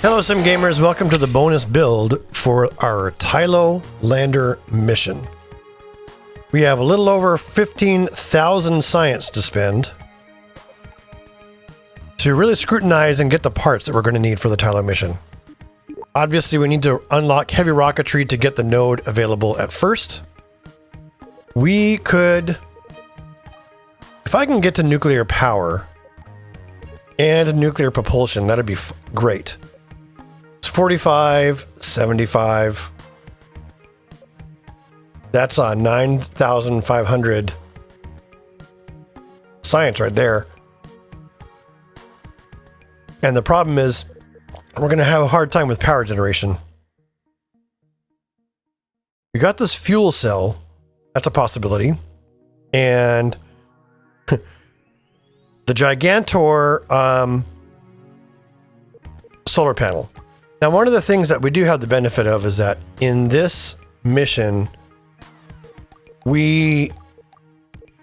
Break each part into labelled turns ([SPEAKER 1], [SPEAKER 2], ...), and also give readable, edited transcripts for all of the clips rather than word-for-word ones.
[SPEAKER 1] Hello Sim Gamers, welcome to the bonus build for our Tylo lander mission. We have a little over 15,000 science to spend to really scrutinize and get the parts that we're going to need for the Tylo mission. Obviously we need to unlock heavy rocketry to get the node available at first. We could, if I can get to nuclear power and nuclear propulsion, that'd be great. 45, 75. That's 9,500 science right there. And the problem is we're going to have a hard time with power generation. We got this fuel cell. That's a possibility. And the Gigantor solar panel. Now, one of the things that we do have the benefit of is that in this mission, we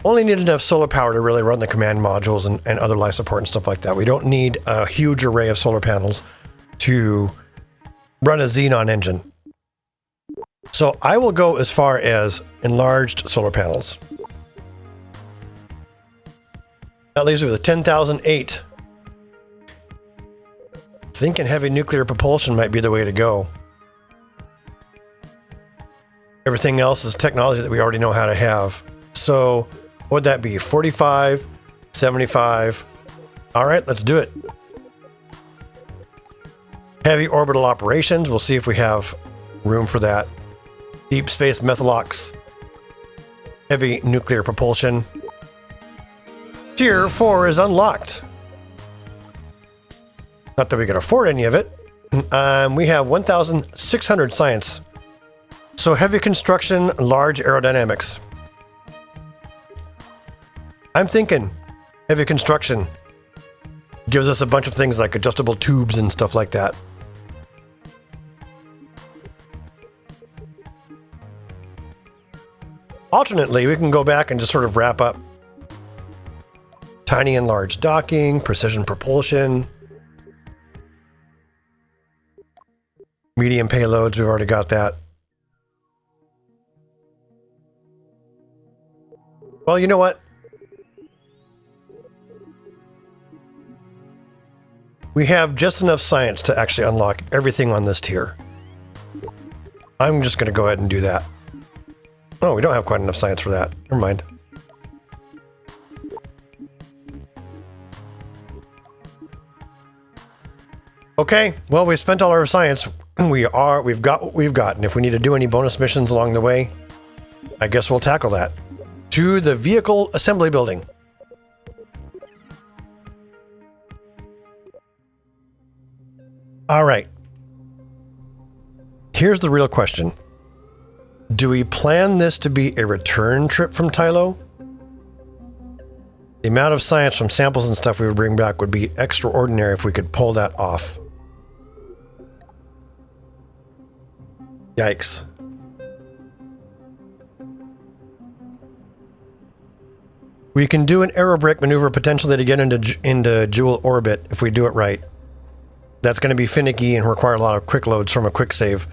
[SPEAKER 1] only need enough solar power to really run the command modules and other life support and stuff like that. We don't need a huge array of solar panels to run a Xenon engine. So I will go as far as enlarged solar panels. That leaves me with a 10,008. Thinking heavy nuclear propulsion might be the way to go. Everything else is technology that we already know how to have. So what would that be? 45, 75. All right, let's do it. Heavy orbital operations. We'll see if we have room for that. Deep space methalox. Heavy nuclear propulsion. Tier 4 is unlocked. Not that we can afford any of it. We have 1,600 science. So heavy construction, large aerodynamics. I'm thinking heavy construction gives us a bunch of things like adjustable tubes and stuff like that. Alternately, we can go back and just sort of wrap up tiny and large docking, precision propulsion, medium payloads, we've already got that. Well, you know what? We have just enough science to actually unlock everything on this tier. I'm just going to go ahead and do that. Oh, we don't have quite enough science for that. Never mind. Okay, well, we spent all our science. We've got what we've got, and if we need to do any bonus missions along the way, I guess we'll tackle that. To the vehicle assembly building. All right. Here's the real question. Do we plan this to be a return trip from Tylo? The amount of science from samples and stuff we would bring back would be extraordinary if we could pull that off. Yikes. We can do an aerobrake maneuver potentially to get into Joule orbit if we do it right. That's going to be finicky and require a lot of quick loads from a quick save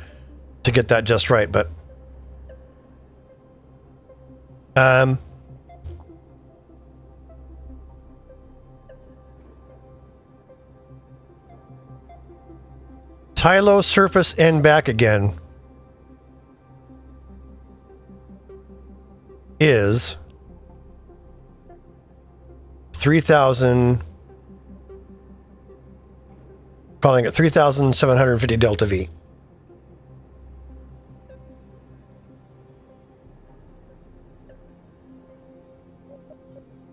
[SPEAKER 1] to get that just right, but Tylo surface and back again is 3,000, calling it 3,750 delta V.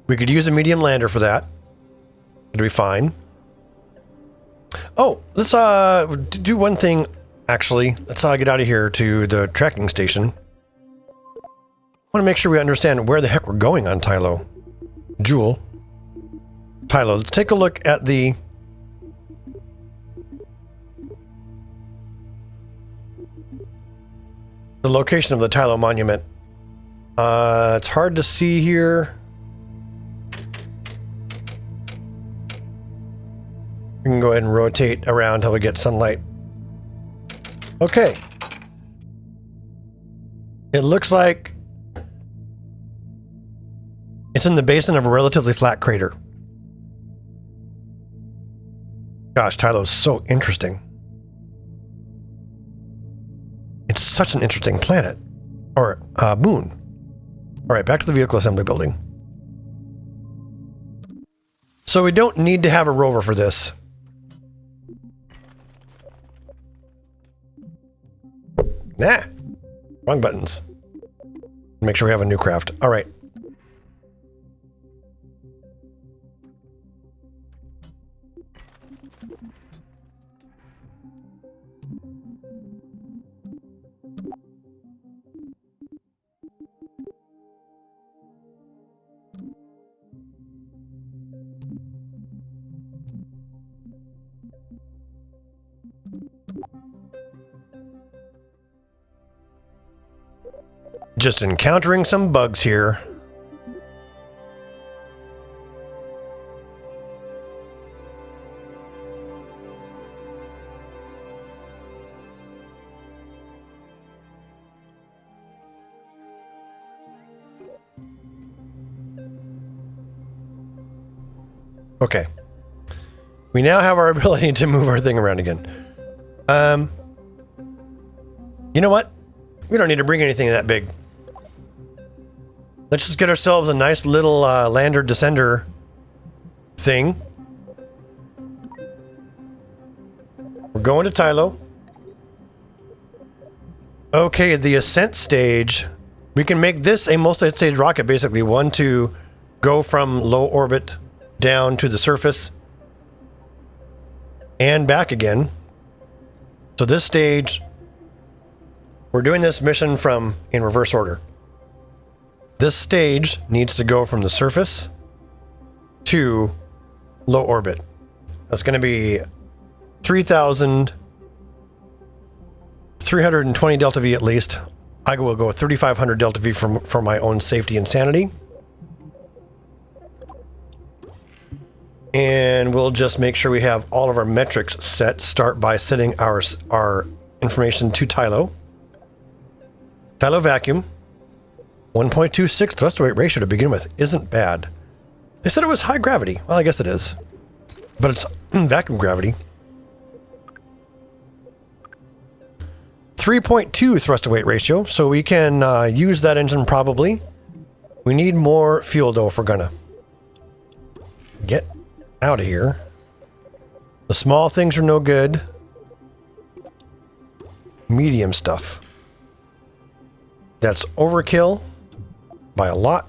[SPEAKER 1] We could use a medium lander for that. It'll be fine. Oh, let's do one thing, actually. Let's get out of here to the tracking station. I want to make sure we understand where the heck we're going on Tylo. Joule. Tylo. Let's take a look at the location of the Tylo monument. It's hard to see here. We We can go ahead and rotate around until we get sunlight. Okay. It looks like it's in the basin of a relatively flat crater. Gosh, Tylo's so interesting. It's such an interesting planet. Or moon. All right, back to the vehicle assembly building. So we don't need to have a rover for this. Nah. Wrong buttons. Make sure we have a new craft. All right. Just encountering some bugs here. Okay. We now have our ability to move our thing around again. You know what? We don't need to bring anything that big. Let's just get ourselves a nice little lander descender thing. We're going to Tylo. Okay, the ascent stage. We can make this a multi-stage rocket, basically. One to go from low orbit down to the surface and back again. So this stage, we're doing this mission from in reverse order. This stage needs to go from the surface to low orbit. That's going to be 3,320 delta V at least. I will go with 3,500 delta V for my own safety and sanity. And we'll just make sure we have all of our metrics set. Start by setting our information to Tylo. Tylo vacuum. 1.26 thrust to weight ratio to begin with isn't bad. They said it was high gravity. Well, I guess it is. But it's vacuum gravity. 3.2 thrust to weight ratio, so we can use that engine probably. We need more fuel though if we're gonna get out of here. The small things are no good. Medium stuff. That's overkill by a lot.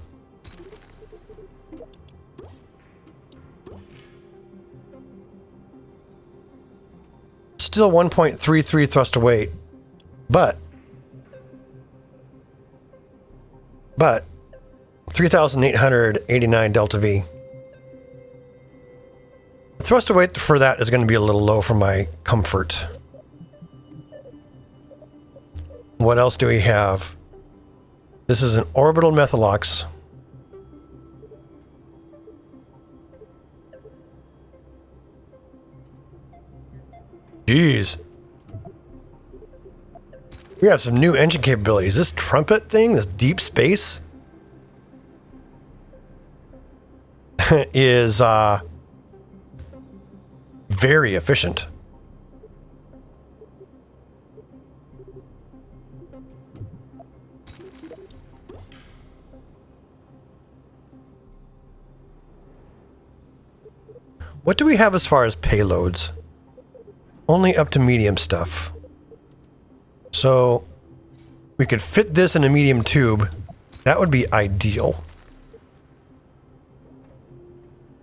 [SPEAKER 1] Still 1.33 thrust to weight, but 3,889 delta V. Thrust to weight for that is going to be a little low for my comfort. What else do we have? This is an orbital methalox. Jeez. We have some new engine capabilities. This trumpet thing, this deep space, is very efficient. What do we have as far as payloads? Only up to medium stuff. So we could fit this in a medium tube. That would be ideal,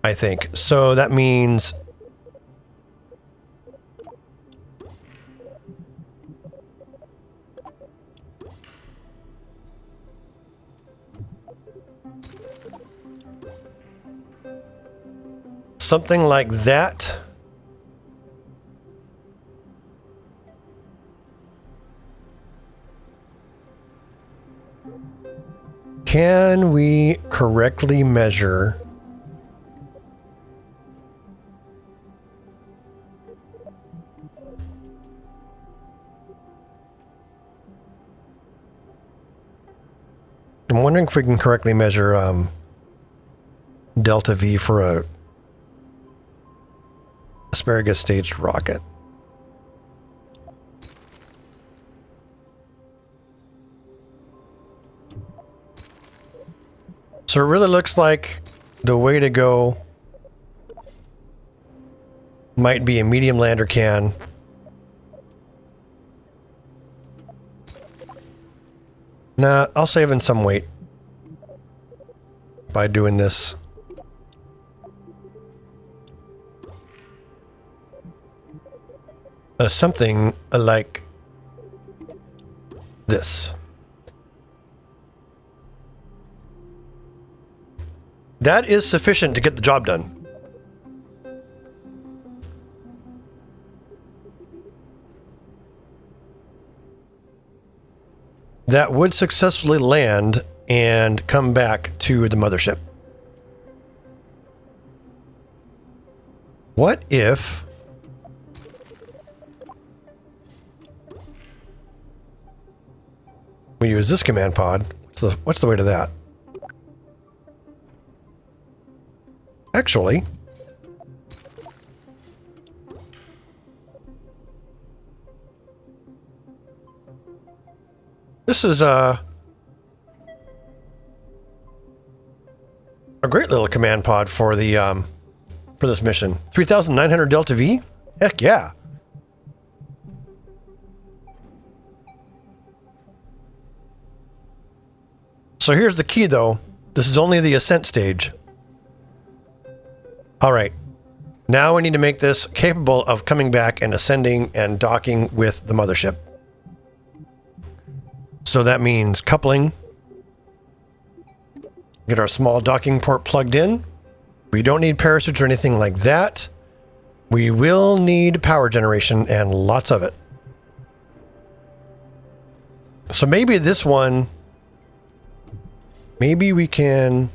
[SPEAKER 1] I think. So that means something like that. Can we correctly measure I'm wondering if we can correctly measure delta V for a asparagus staged rocket. So it really looks like the way to go might be a medium lander can. Nah, I'll save in some weight by doing this. Something like this. That is sufficient to get the job done. That would successfully land and come back to the mothership. What if we use this command pod? What's the way to that? Actually, this is a great little command pod for the for this mission. 3,900 delta V? Heck yeah. So here's the key though. This is only the ascent stage. All right. Now we need to make this capable of coming back and ascending and docking with the mothership. So that means coupling. Get our small docking port plugged in. We don't need parachutes or anything like that. We will need power generation and lots of it. So maybe this one, maybe we can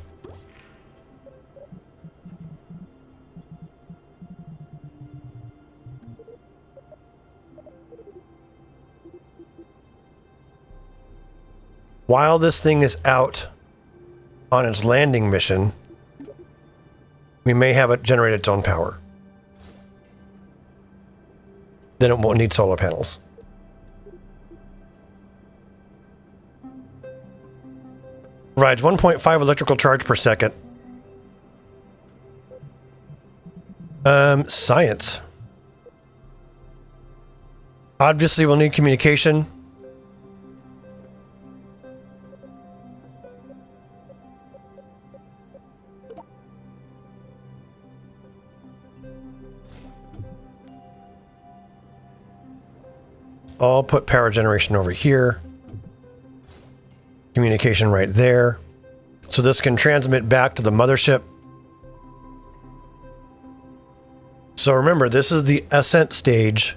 [SPEAKER 1] while this thing is out on its landing mission, we may have it generate its own power. Then it won't need solar panels. Provides 1.5 electrical charge per second. Science. Obviously, we'll need communication. I'll put power generation over here. Communication right there. So this can transmit back to the mothership. So remember, this is the ascent stage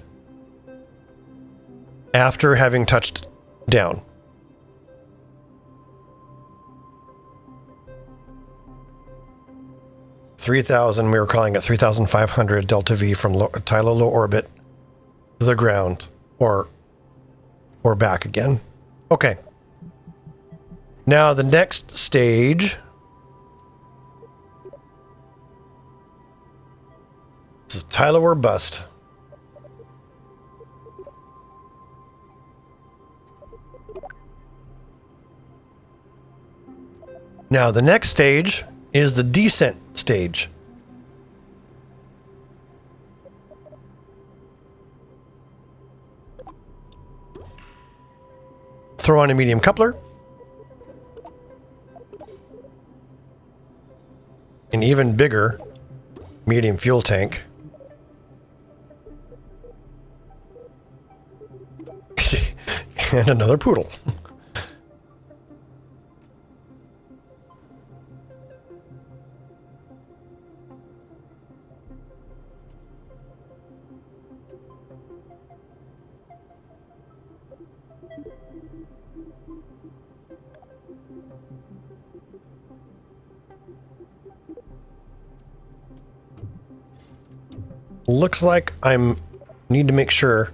[SPEAKER 1] after having touched down. We were calling it 3,500 delta V from Tylo low orbit to the ground. Or back again. Okay. Now the next stage. This is Tylo or bust. Now the next stage is the descent stage. Throw on a medium coupler. An even bigger medium fuel tank. And another poodle. Looks like need to make sure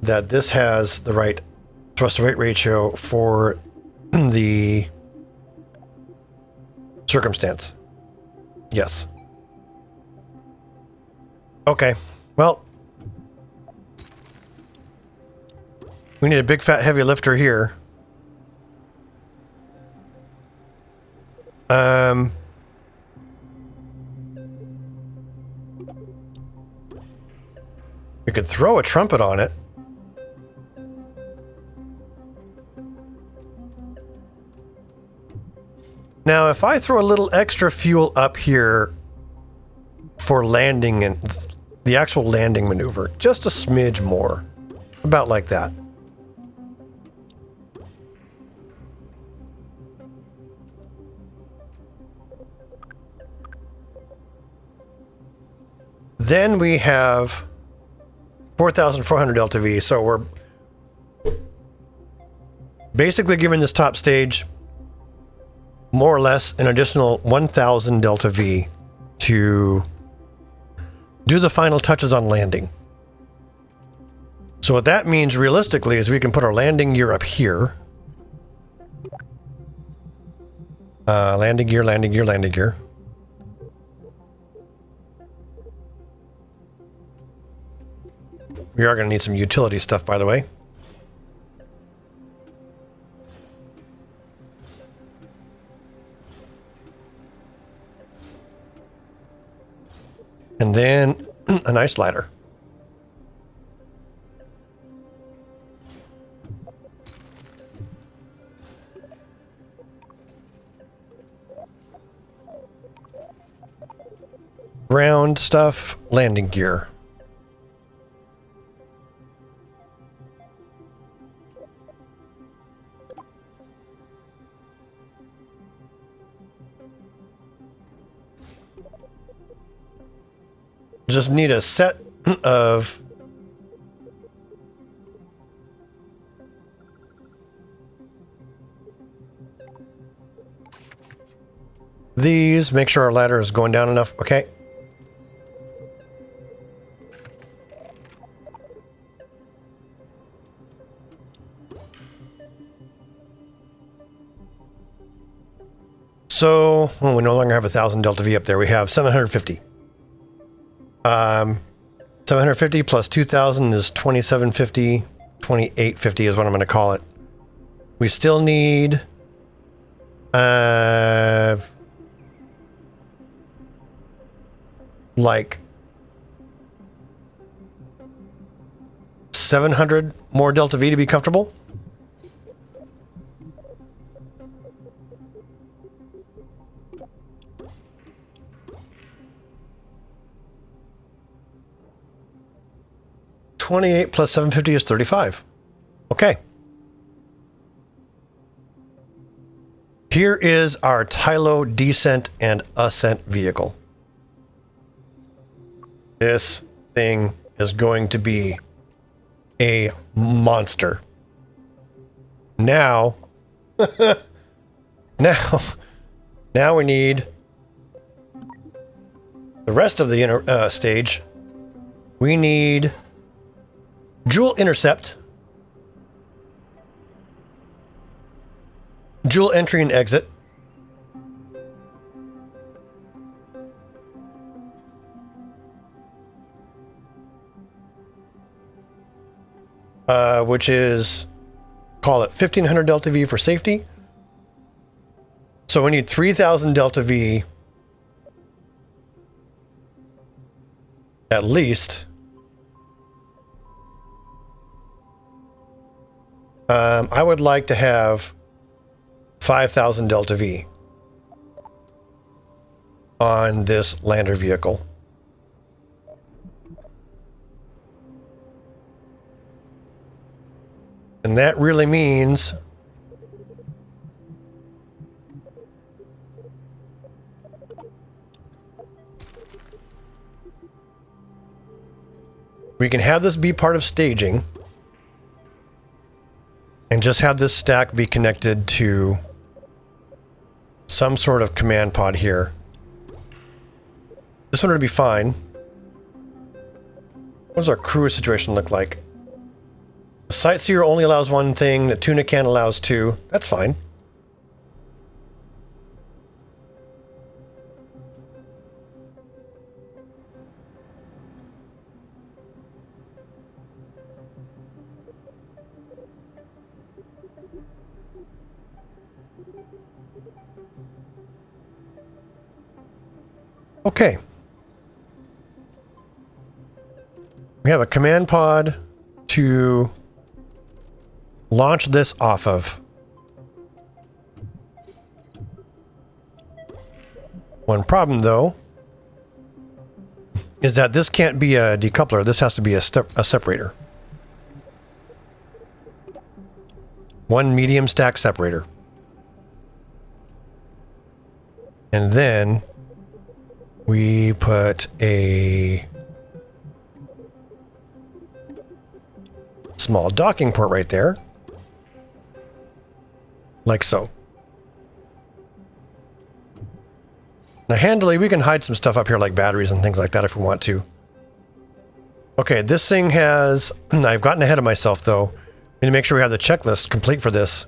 [SPEAKER 1] that this has the right thrust to weight ratio for the circumstance. Yes. Okay. Well, we need a big fat heavy lifter here. We could throw a trumpet on it. Now, if I throw a little extra fuel up here for landing and the actual landing maneuver, just a smidge more, about like that. Then we have 4,400 LTV, so we're basically giving this top stage more or less an additional 1,000 delta V to do the final touches on landing. So what that means realistically is we can put our landing gear up here. Landing gear, landing gear, landing gear. We are going to need some utility stuff, by the way. And then an ice ladder. Ground stuff, landing gear. Just need a set of these. Make sure our ladder is going down enough. Okay. So, well, we no longer have 1,000 delta V up there. We have 750. 750 plus 2,000 is 2,750. 2,850 is what I'm going to call it. We still need like 700 more delta V to be comfortable. $28 plus 750 is 35. Okay. Here is our Tylo descent and ascent vehicle. This thing is going to be a monster. Now, now we need the rest of the inner stage. We need Jewel intercept, Jewel entry and exit, which is, call it 1,500 delta V for safety. So we need 3,000 delta V at least. I would like to have 5,000 delta V on this lander vehicle. And that really means we can have this be part of staging. And just have this stack be connected to some sort of command pod here. This one would be fine. What does our crew situation look like? Sightseer only allows one thing. The tuna can allows two. That's fine. Okay. We have a command pod to launch this off of. One problem, though, is that this can't be a decoupler. This has to be a separator. One medium stack separator. And then we put a small docking port right there. Like so. Now handily, we can hide some stuff up here like batteries and things like that if we want to. Okay, this thing has... I've gotten ahead of myself though. I need to make sure we have the checklist complete for this.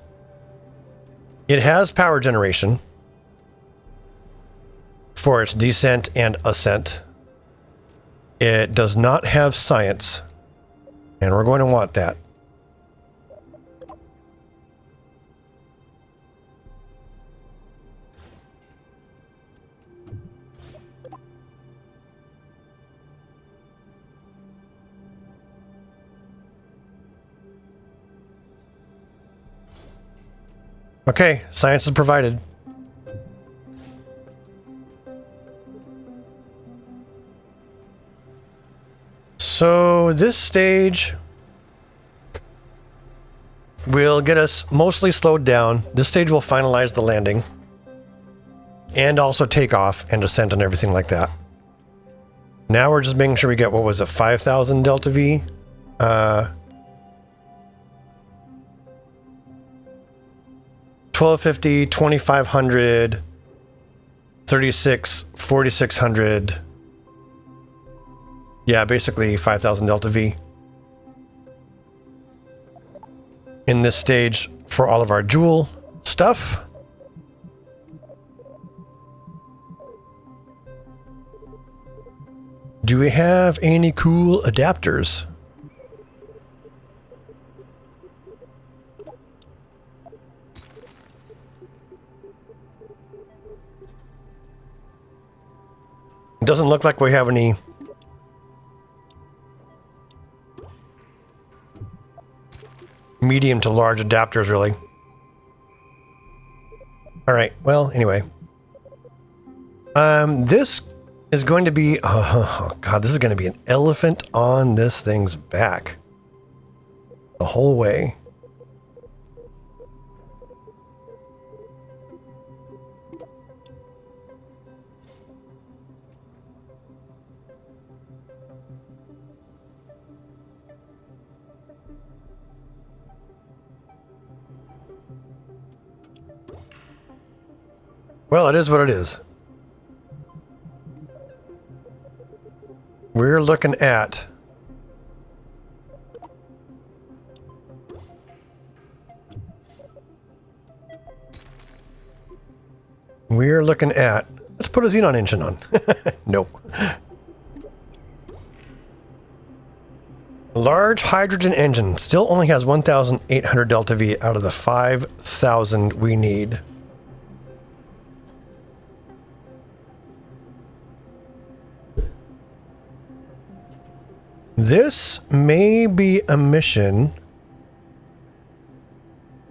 [SPEAKER 1] It has power generation for its descent and ascent. It does not have science, and we're going to want that. Okay, science is provided. So this stage will get us mostly slowed down. This stage will finalize the landing and also take off and descent and everything like that. Now we're just making sure we get, what was it, 5,000 delta V? 1250, 2500, 36, 4600. Yeah, basically 5,000 delta V in this stage for all of our Joule stuff. Do we have any cool adapters? It doesn't look like we have any medium to large adapters, really. All right. Well, anyway, this is going to be, oh God, this is going to be an elephant on this thing's back the whole way. Well, it is what it is. We're looking at let's put a xenon engine on. Nope. Large hydrogen engine still only has 1,800 delta V out of the 5,000 we need. This may be a mission.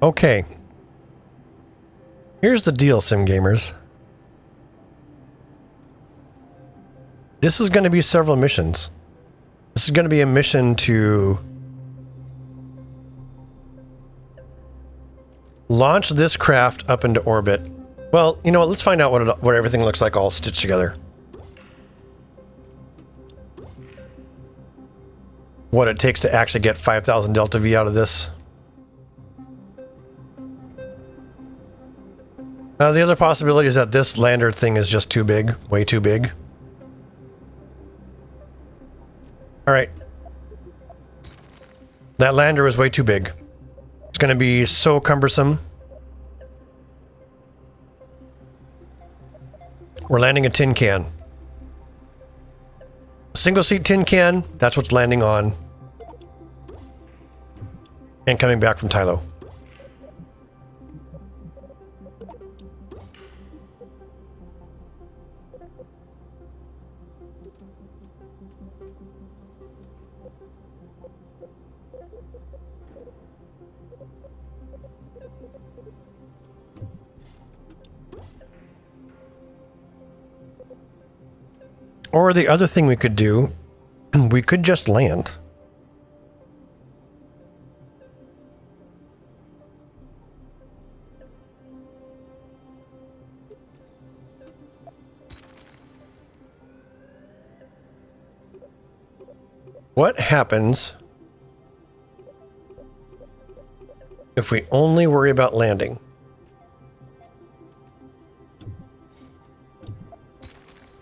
[SPEAKER 1] Okay. Here's the deal, sim gamers. This is going to be several missions. This is going to be a mission to launch this craft up into orbit. Well, you know what? Let's find out what everything looks like all stitched together. What it takes to actually get 5,000 delta V out of this. The other possibility is that this lander thing is just too big, way too big. All right. That lander is way too big. It's going to be so cumbersome. We're landing a tin can. Single seat tin can, that's what's landing on. And coming back from Tylo. Or the other thing we could do, we could just land. What happens if we only worry about landing?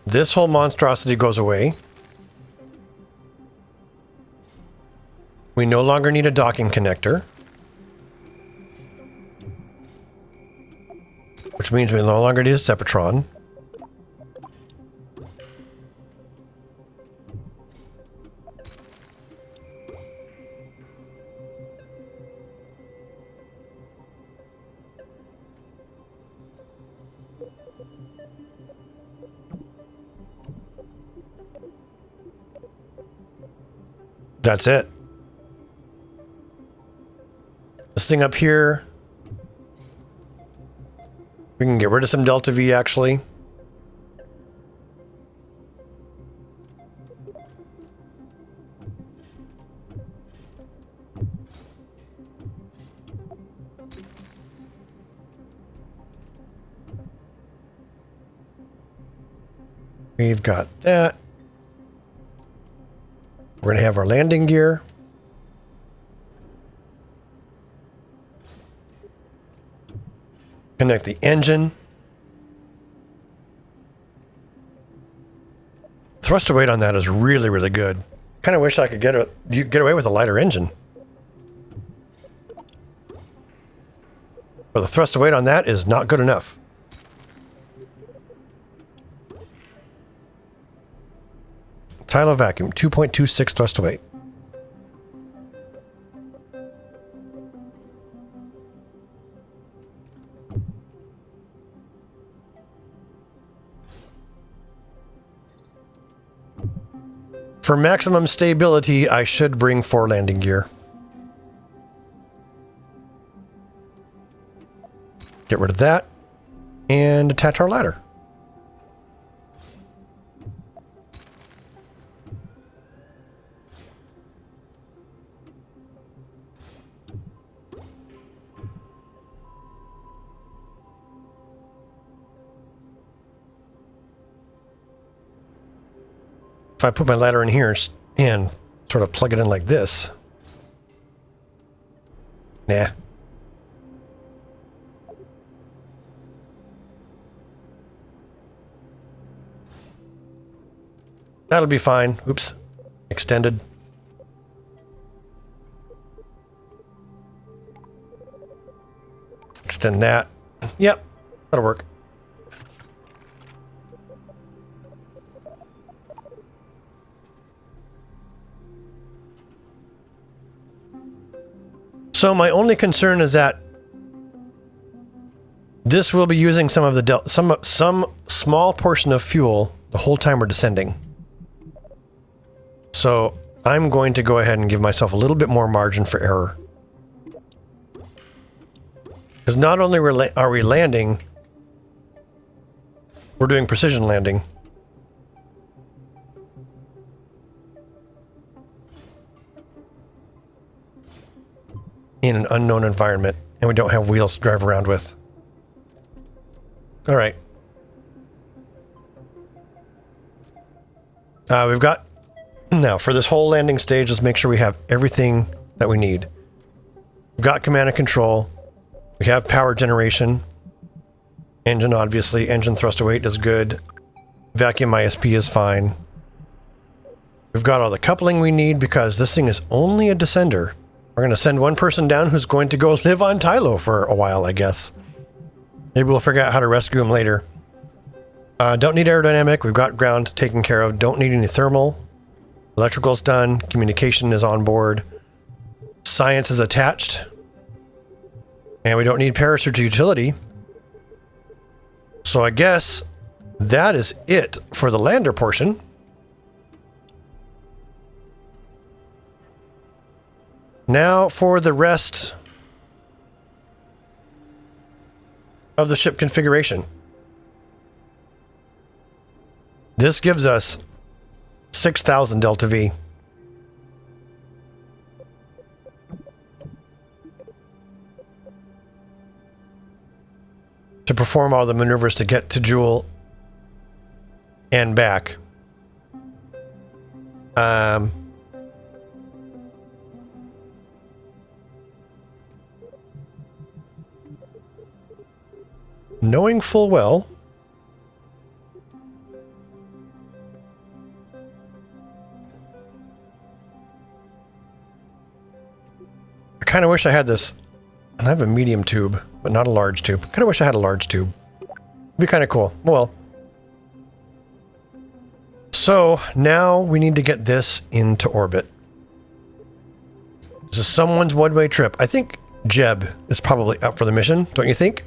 [SPEAKER 1] This whole monstrosity goes away. We no longer need a docking connector. Which means we no longer need a Sepatron. That's it. This thing up here, we can get rid of some Delta V actually. We've got that. We're going to have our landing gear. Connect the engine. Thruster weight on that is really, really good. Kind of wish I could get away with a lighter engine. But the thruster weight on that is not good enough. Tylo vacuum, 2.26 thrust weight. For maximum stability, I should bring 4 landing gear. Get rid of that and attach our ladder. If I put my ladder in here and sort of plug it in like this. Nah. That'll be fine. Oops. Extended. Extend that. Yep. That'll work. So my only concern is that this will be using some of the some small portion of fuel the whole time we're descending. So I'm going to go ahead and give myself a little bit more margin for error. Because not only are we landing, we're doing precision landing. In an unknown environment, and we don't have wheels to drive around with. All right. We've got, now for this whole landing stage, let's make sure we have everything that we need. We've got command and control. We have power generation. Engine, obviously. Engine thruster weight is good. Vacuum ISP is fine. We've got all the coupling we need because this thing is only a descender. We're going to send one person down who's going to go live on Tylo for a while, I guess. Maybe we'll figure out how to rescue him later. Don't need aerodynamic. We've got ground taken care of. Don't need any thermal. Electrical's done. Communication is on board. Science is attached. And we don't need parachute utility. So I guess that is it for the lander portion. Now for the rest of the ship configuration. This gives us 6,000 delta V. To perform all the maneuvers to get to Jewel and back. Knowing full well I kind of wish I had this. I have a medium tube, but not a large tube. Kind of wish I had a large tube. It'd be kind of cool. Well, so now we need to get this into orbit. This is someone's one-way trip. I think Jeb is probably up for the mission, don't you think?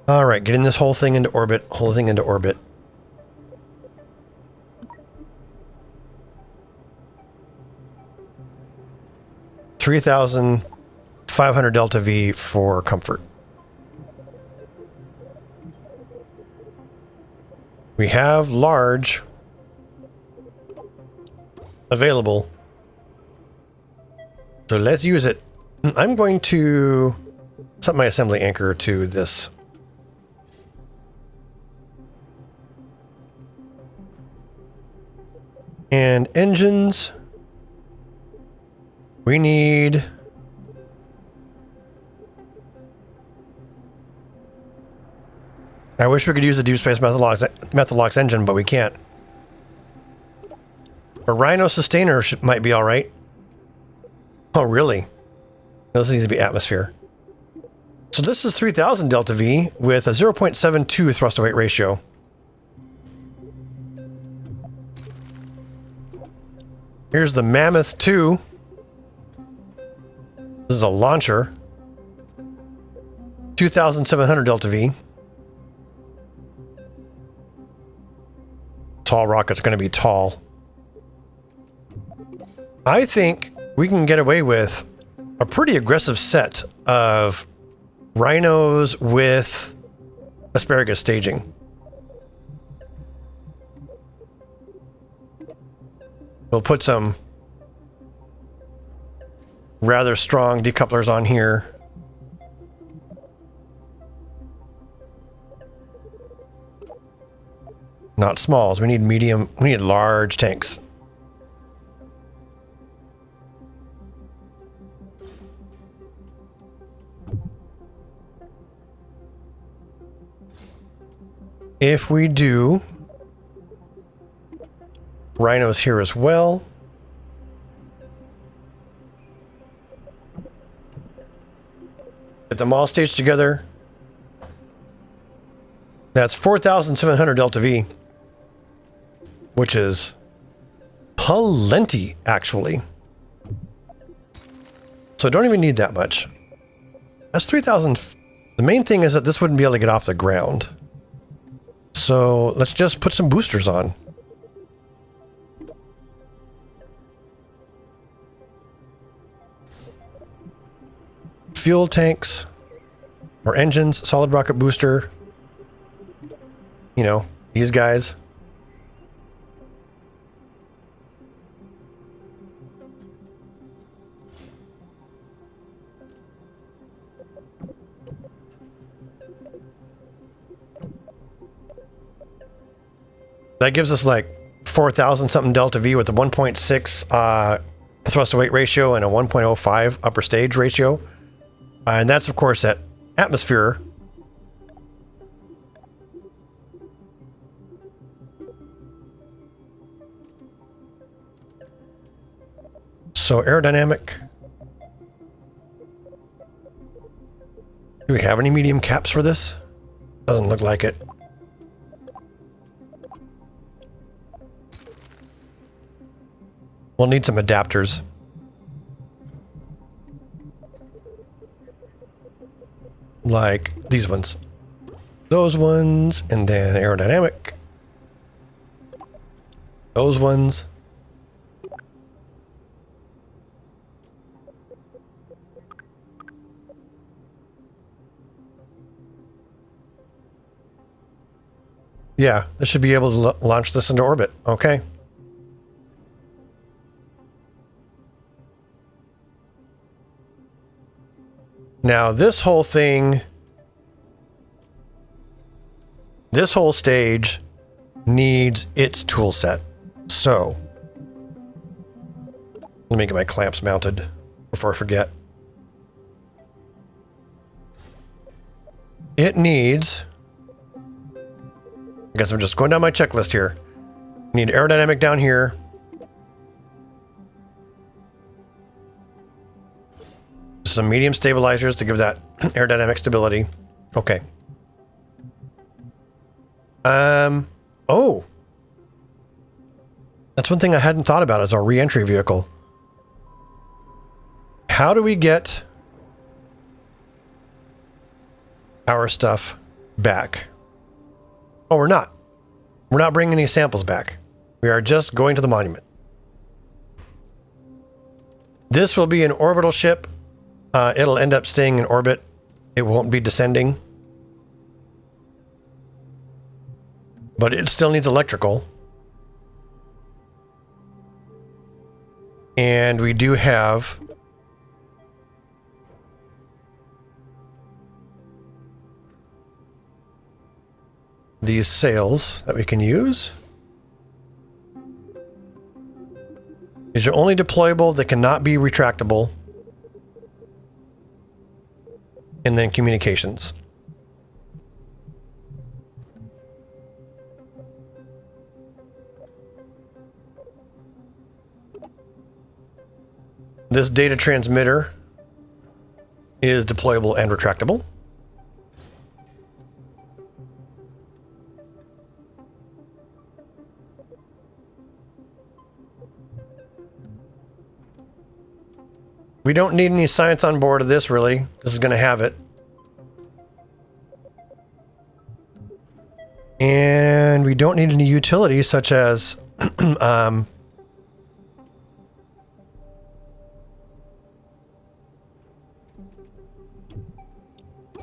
[SPEAKER 1] All right, getting this whole thing into orbit, whole thing into orbit. $3,500 delta V for comfort. We have large available. So let's use it. I'm going to set my assembly anchor to this. And engines, we need I wish we could use the Deep Space Methalox engine, but we can't. A Rhino sustainer might be all right. Oh, really? Those needs to be atmosphere. So this is 3,000 delta V with a 0.72 thrust to weight ratio. Here's the Mammoth 2. This is a launcher. 2,700 delta V. Tall rocket's going to be tall. I think we can get away with a pretty aggressive set of Rhinos with asparagus staging. We'll put some rather strong decouplers on here. Not smalls. We need medium. We need large tanks. If we do Rhinos here as well. Get them all staged together. That's 4,700 delta V, which is plenty, actually. So don't even need that much. That's 3,000. The main thing is that this wouldn't be able to get off the ground. So let's just put some boosters on. Fuel tanks or engines, solid rocket booster. You know, these guys. That gives us like 4,000 something delta V with a 1.6 thrust to weight ratio and a 1.05 upper stage ratio. And that's of course at atmosphere. So aerodynamic. Do we have any medium caps for this? Doesn't look like it. We'll need some adapters. Like these ones. Those ones, and then aerodynamic. Those ones. Yeah, this should be able to launch this into orbit. Okay. Now this whole thing, this whole stage needs its tool set. So let me get my clamps mounted before I forget. It needs, I guess I'm just going down my checklist here. Need aerodynamic down here. Some medium stabilizers to give that aerodynamic stability. Okay. Oh. That's one thing I hadn't thought about as our re-entry vehicle. How do we get our stuff back? Oh, we're not. We're not bringing any samples back. We are just going to the monument. This will be an orbital ship. It'll end up staying in orbit. It won't be descending. But it still needs electrical. And we do have these sails that we can use. These are only deployable. They cannot be retractable. And then communications. This data transmitter is deployable and retractable. We don't need any science on board of this, really. This is going to have it. And we don't need any utilities such as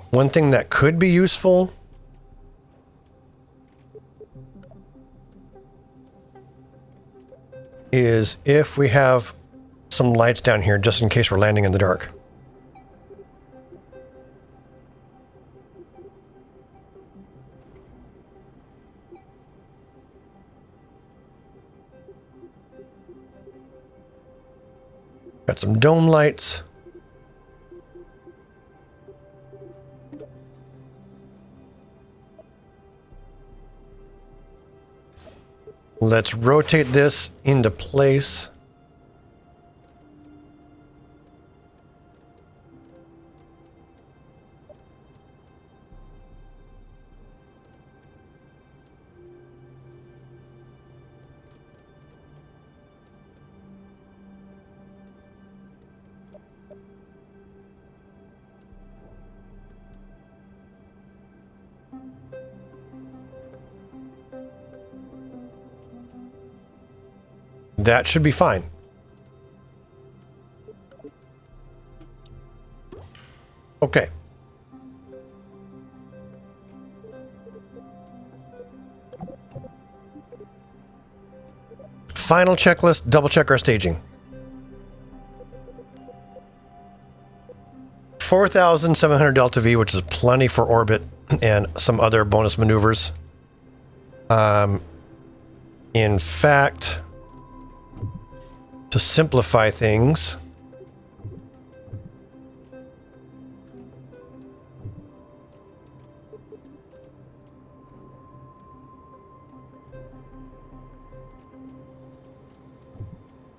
[SPEAKER 1] one thing that could be useful is if we have some lights down here just in case we're landing in the dark. Got some dome lights. Let's rotate this into place. That should be fine. Okay. Final checklist, double check our staging. 4,700 delta V, which is plenty for orbit and some other bonus maneuvers. In fact, to simplify things,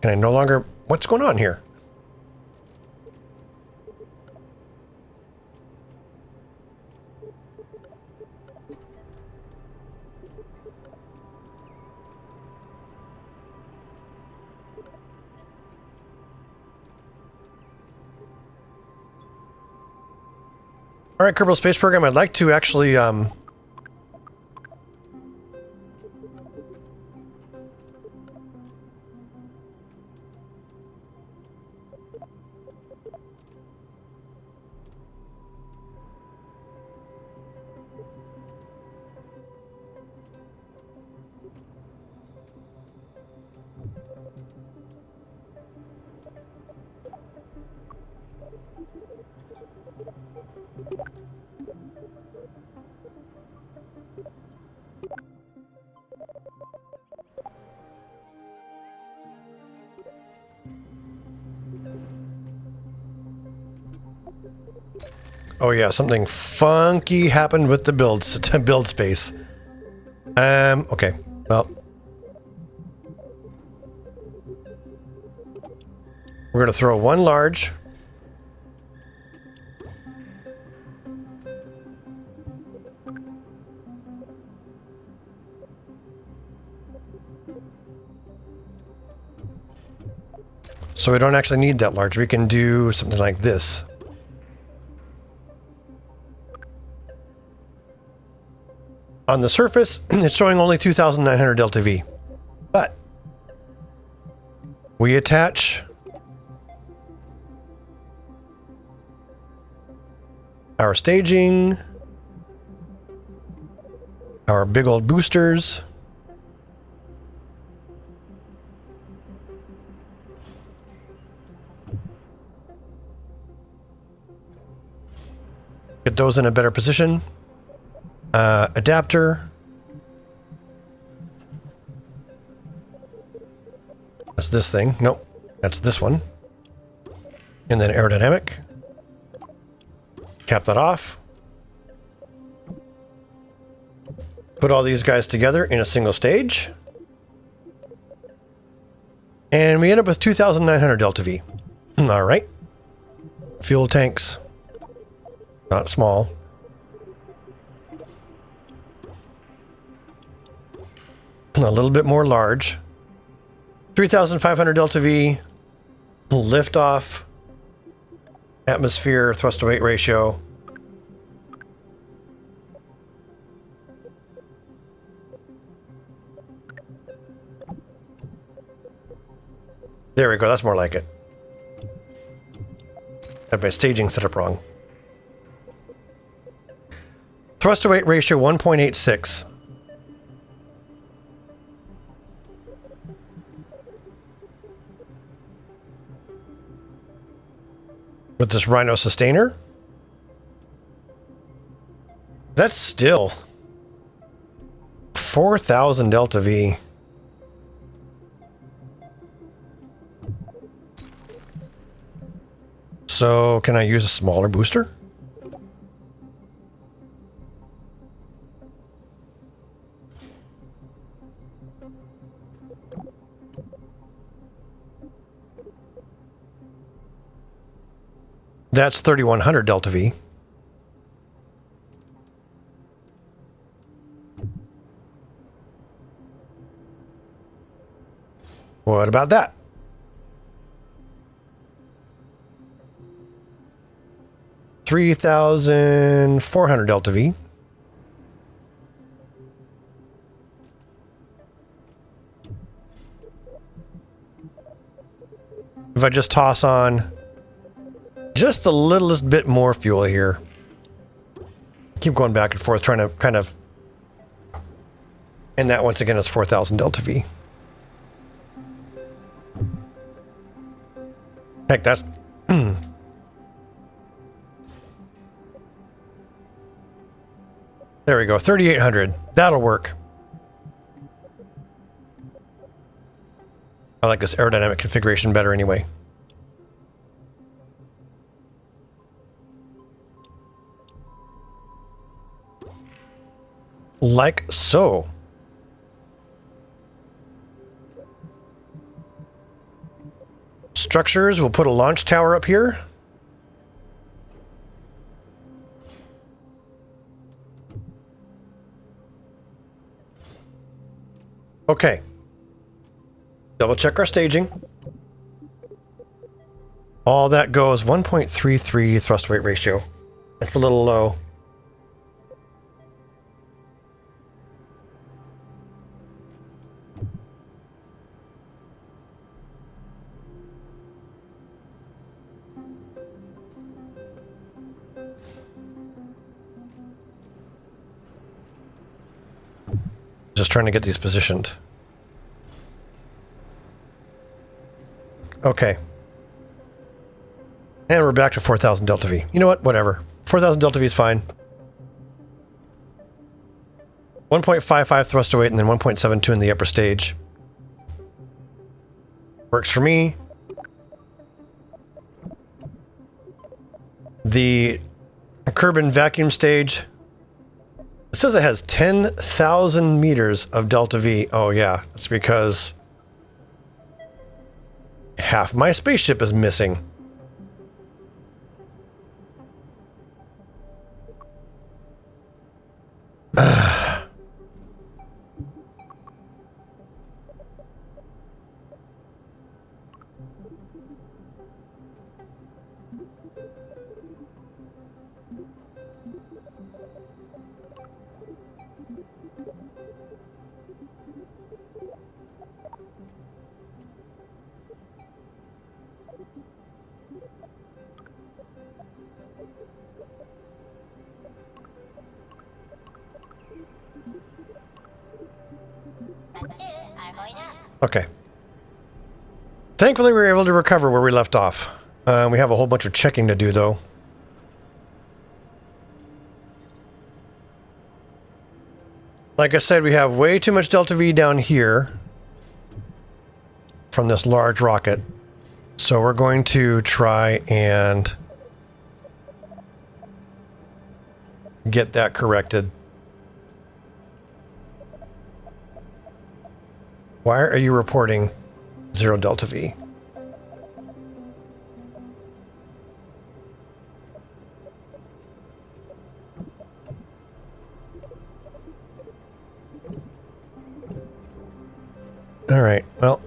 [SPEAKER 1] can I no longer... What's going on here? All right, Kerbal Space Program, I'd like to actually... Oh yeah, something funky happened with the build space. Okay, well. We're going to throw one large. So we don't actually need that large. We can do something like this. On the surface, it's showing only 2,900 delta V. But we attach our staging, our big old boosters, get those in a better position. Adapter. That's this thing. Nope. That's this one. And then aerodynamic. Cap that off. Put all these guys together in a single stage. And we end up with 2,900 delta V. All right. Fuel tanks. Not small. A little bit more large. 3,500 delta V. Lift off. Atmosphere thrust to weight ratio. There we go. That's more like it. Had my staging set up wrong. Thrust to weight ratio 1.86. With this Rhino sustainer. That's still 4,000 delta V. So can I use a smaller booster? That's 3,100 delta V. What about that? $3,400 delta V. If I just toss on just the littlest bit more fuel here. Keep going back and forth, trying to kind of... And that, once again, is 4,000 delta V. Heck, that's... There we go, 3,800. That'll work. I like this aerodynamic configuration better anyway. Like so. Structures, we'll put a launch tower up here. Okay. Double check our staging. All that goes 1.33 thrust weight ratio. That's a little low. Just trying to get these positioned. Okay. And we're back to 4,000 delta V. You know what? Whatever. 4,000 delta V is fine. 1.55 thrust to weight and then 1.72 in the upper stage. Works for me. The Kerbal vacuum stage. It says it has 10,000 meters of delta V. Oh yeah, that's because half my spaceship is missing. Okay. Thankfully, we were able to recover where we left off. We have a whole bunch of checking to do, though. Like I said, we have way too much delta V down here from this large rocket. So we're going to try and get that corrected. Why are you reporting 0 delta V? All right, well.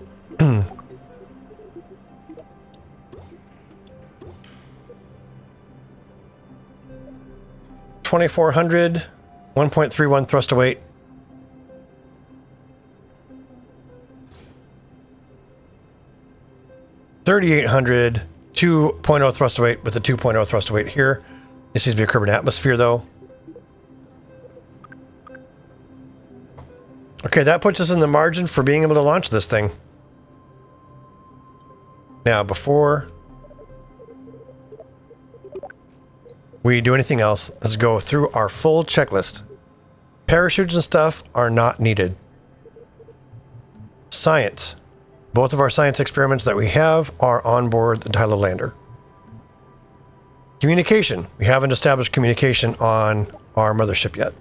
[SPEAKER 1] 2,400, 1.31 thrust to weight. $3,800, 2.0 thrust to weight with a 2.0 thrust to weight here. This needs to be a Kerbal atmosphere, though. Okay, that puts us in the margin for being able to launch this thing. Now, before we do anything else, let's go through our full checklist. Parachutes and stuff are not needed. Science. Both of our science experiments that we have are on board the Tylo lander. Communication. We haven't established communication on our mothership yet.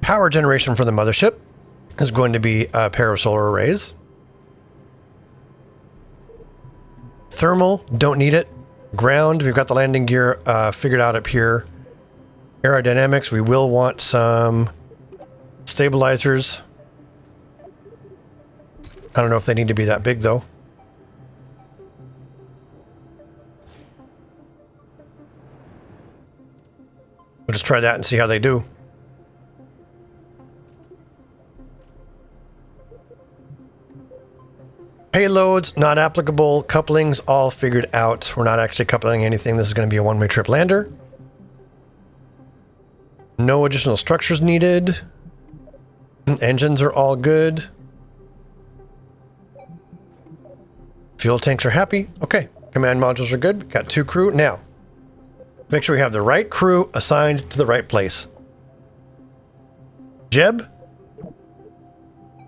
[SPEAKER 1] Power generation for the mothership is going to be a pair of solar arrays. Thermal, don't need it. Ground, we've got the landing gear figured out up here. Aerodynamics, we will want some stabilizers. I don't know if they need to be that big, though. We'll just try that and see how they do. Payloads, not applicable. Couplings, all figured out. We're not actually coupling anything. This is going to be a one-way trip lander. No additional structures needed. Engines are all good. Fuel tanks are happy. Okay. Command modules are good. Got 2 crew. Now, make sure we have the right crew assigned to the right place. Jeb,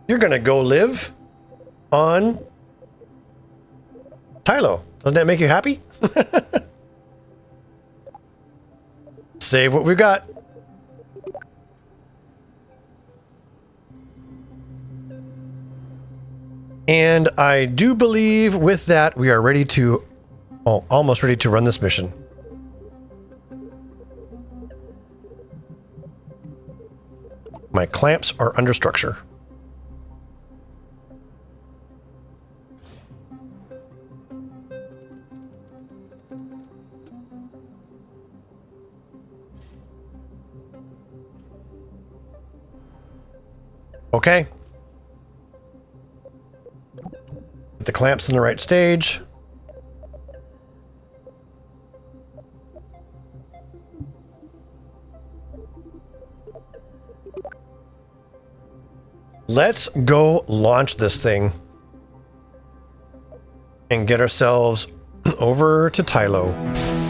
[SPEAKER 1] you're going to go live on Tylo. Doesn't that make you happy? Save what we've got. And I do believe with that we are ready to, almost ready to run this mission. My clamps are under structure. Okay. Get the clamps in the right stage. Let's go launch this thing and get ourselves over to Tylo.